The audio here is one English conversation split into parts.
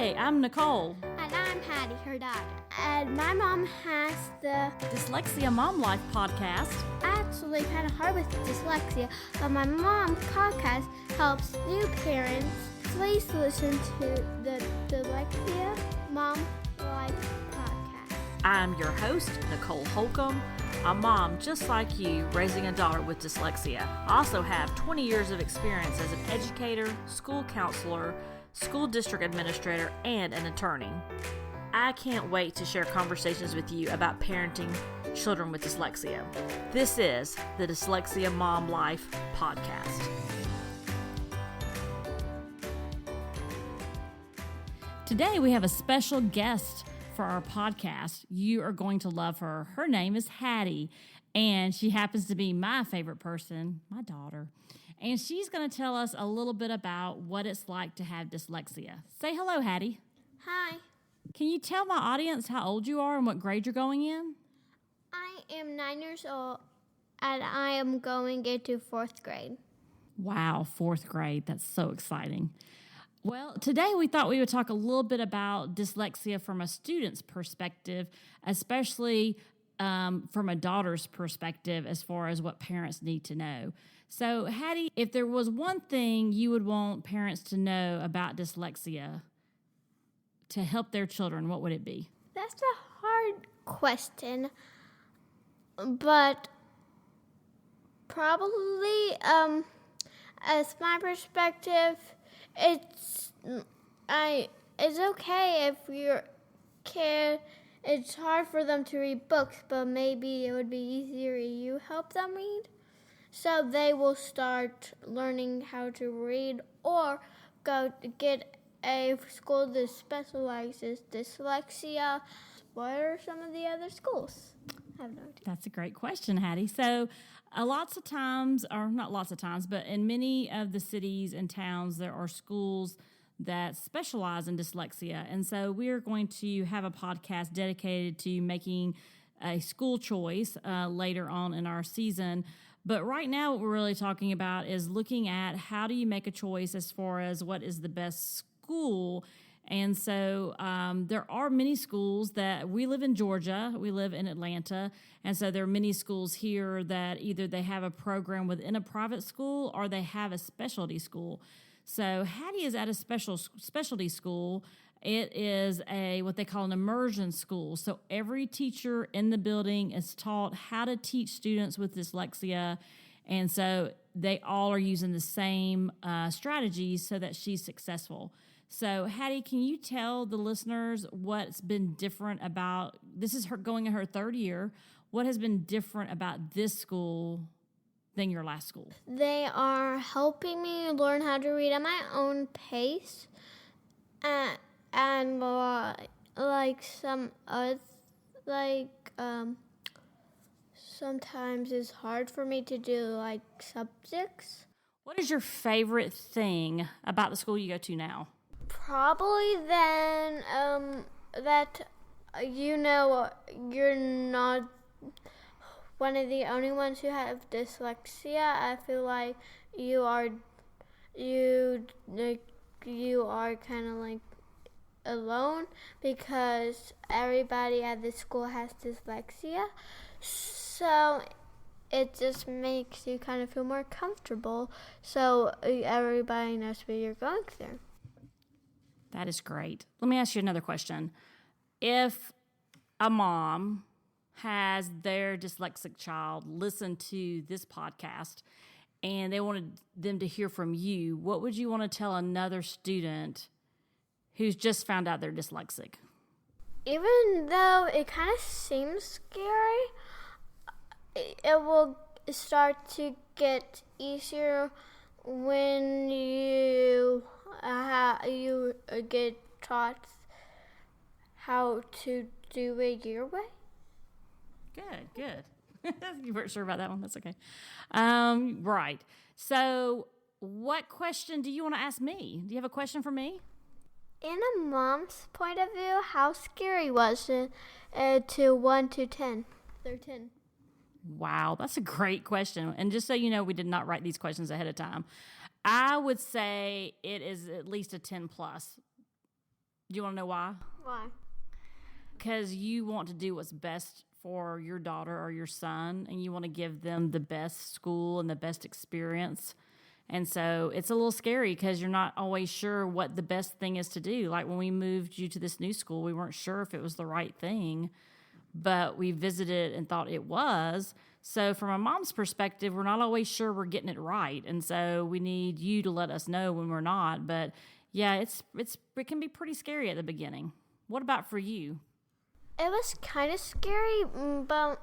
Hi, I'm Nicole. And I'm Haddie, her daughter. And my mom has the Dyslexia Mom Life podcast. actually kind of hard with dyslexia, but my mom's podcast helps new parents. Please listen to the Dyslexia Mom Life podcast. I'm your host, Nicole Holcomb, a mom just like you raising a daughter with dyslexia. I also have 20 years of experience as an educator, school counselor, school district administrator, and an attorney. I can't wait to share conversations with you about parenting children with dyslexia. This is the Dyslexia Mom Life podcast. Today we have a special guest for our podcast. You are going to love her. Her name is Haddie, and she happens to be my favorite person, my daughter. And she's going to tell us a little bit about what it's like to have dyslexia. Say hello, Haddie. Hi, Can you tell my audience how old you are and what grade you're going in? I am 9 years old and I am going into 4th grade. Wow, 4th grade. That's so exciting. Well, today we thought we would talk a little bit about dyslexia from a student's perspective, especially from a daughter's perspective as far as what parents need to know. So, Haddie, if there was one thing you would want parents to know about dyslexia to help their children, what would it be? That's a hard question, but probably, as my perspective, it's okay if your kid, it's hard for them to read books, but maybe it would be easier if you help them read. So they will start learning how to read or go to get a school that specializes dyslexia. What are some of the other schools? I have no idea. That's a great question, Haddie. So, lots of times, or not lots of times, but in many of the cities and towns, there are schools that specialize in dyslexia. And so, we're going to have a podcast dedicated to making a school choice later on in our season. But right now, what we're really talking about is looking at how do you make a choice as far as what is the best school. And so there are many schools that we live in Georgia, we live in Atlanta, and so there are many schools here that either they have a program within a private school or they have a specialty school. So Haddie is at a specialty school. It is what they call an immersion school. So every teacher in the building is taught how to teach students with dyslexia, and so they all are using the same strategies so that she's successful. So, Haddie, can you tell the listeners what's been different about, this is her going in her 3rd year, what has been different about this school than your last school? They are helping me learn how to read at my own pace, and sometimes it's hard for me to do subjects. What is your favorite thing about the school you go to now? Probably then that you're not one of the only ones who have dyslexia. I feel like you are kind of like alone because everybody at the school has dyslexia. So it just makes you kind of feel more comfortable. So everybody knows what you're going through. That is great. Let me ask you another question. If a mom has their dyslexic child listen to this podcast and they wanted them to hear from you, what would you want to tell another student who's just found out they're dyslexic? Even though it kind of seems scary, it will start to get easier when you get taught how to do it your way. Good. You weren't sure about that one. That's okay. Right. So what question do you want to ask me? Do you have a question for me? In a mom's point of view, how scary was it to 1 to 10? They're 10. Wow, that's a great question. And just so you know, we did not write these questions ahead of time. I would say it is at least a 10 plus. Do you want to know why? Why? Because you want to do what's best for your daughter or your son, and you want to give them the best school and the best experience. And so it's a little scary because you're not always sure what the best thing is to do. Like when we moved you to this new school, we weren't sure if it was the right thing, but we visited and thought it was. So from a mom's perspective, we're not always sure we're getting it right. And so we need you to let us know when we're not. But yeah, it can be pretty scary at the beginning. What about for you? It was kind of scary, but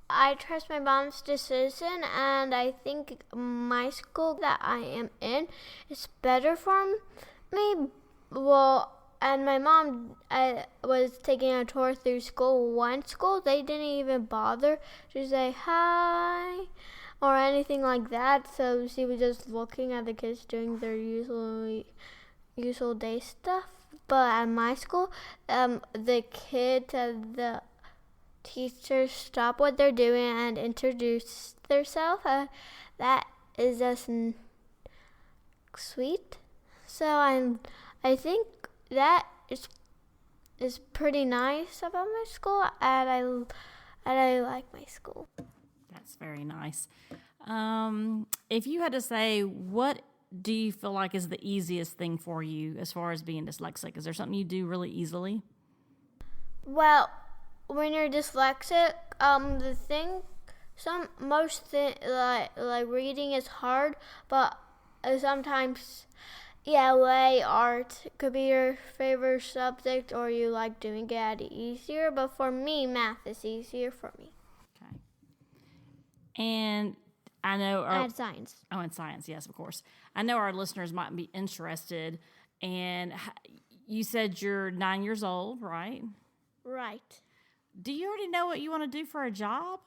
I trust my mom's decision, and I think my school that I am in is better for me. Well, and my mom was taking a tour through school. One school, they didn't even bother to say hi or anything like that. So she was just looking at the kids doing their usual day stuff. But at my school, the kids and the teachers stop what they're doing and introduce themselves. That is just sweet. So I think that is pretty nice about my school, and I like my school. That's very nice. If you had to say, what do you feel like is the easiest thing for you as far as being dyslexic? Is there something you do really easily? Well, when you're dyslexic, like reading is hard, but sometimes, art could be your favorite subject, or you like doing it easier. But for me, math is easier for me. Okay. And I know and science. Oh, and science, yes, of course. I know our listeners might be interested. And you said you're 9 years old, right? Right. Do you already know what you want to do for a job?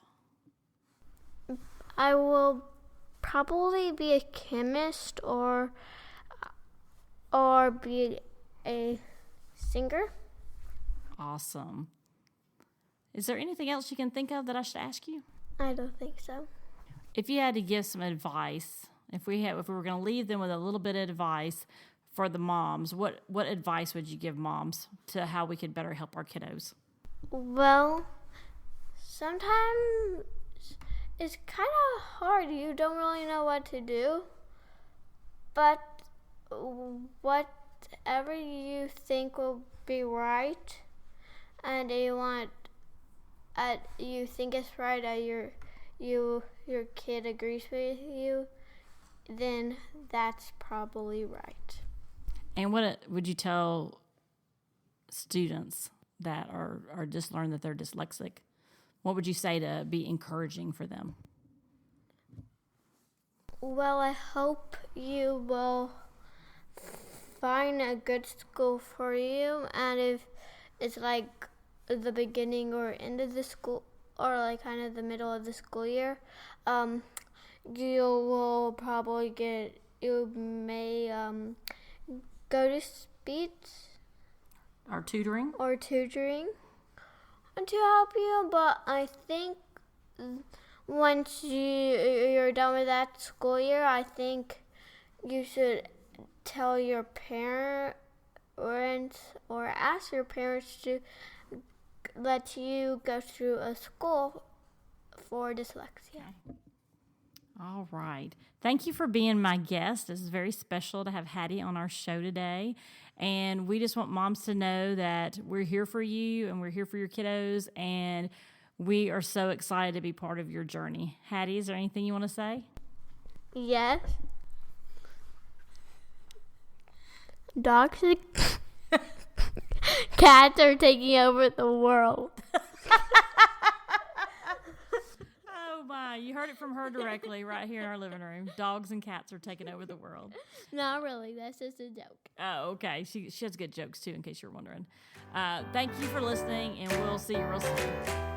I will probably be a chemist or be a singer. Awesome. Is there anything else you can think of that I should ask you? I don't think so. If you had to give some advice, if we were going to leave them with a little bit of advice for the moms, what advice would you give moms to how we could better help our kiddos? Well, sometimes it's kind of hard. You don't really know what to do. But whatever you think will be right, and you think it's right, and your kid agrees with you, then that's probably right. And what would you tell students that are just learned that they're dyslexic? What would you say to be encouraging for them? Well, I hope you will find a good school for you, and if it's like the beginning or end of the school, or like kind of the middle of the school year, you may go to speech or tutoring to help you. But I think once you're done with that school year, I think you should tell your parents or ask your parents to let you go to a school for dyslexia. Okay. All right. Thank you for being my guest. This is very special to have Haddie on our show today. And we just want moms to know that we're here for you and we're here for your kiddos. And we are so excited to be part of your journey. Haddie, is there anything you want to say? Yes. Dogs and cats are taking over the world. Oh my, you heard it from her directly right here in our living room. Dogs and cats are taking over the world. Not really, that's just a joke. Oh, okay. She has good jokes too, in case you're wondering. Thank you for listening, and we'll see you real soon.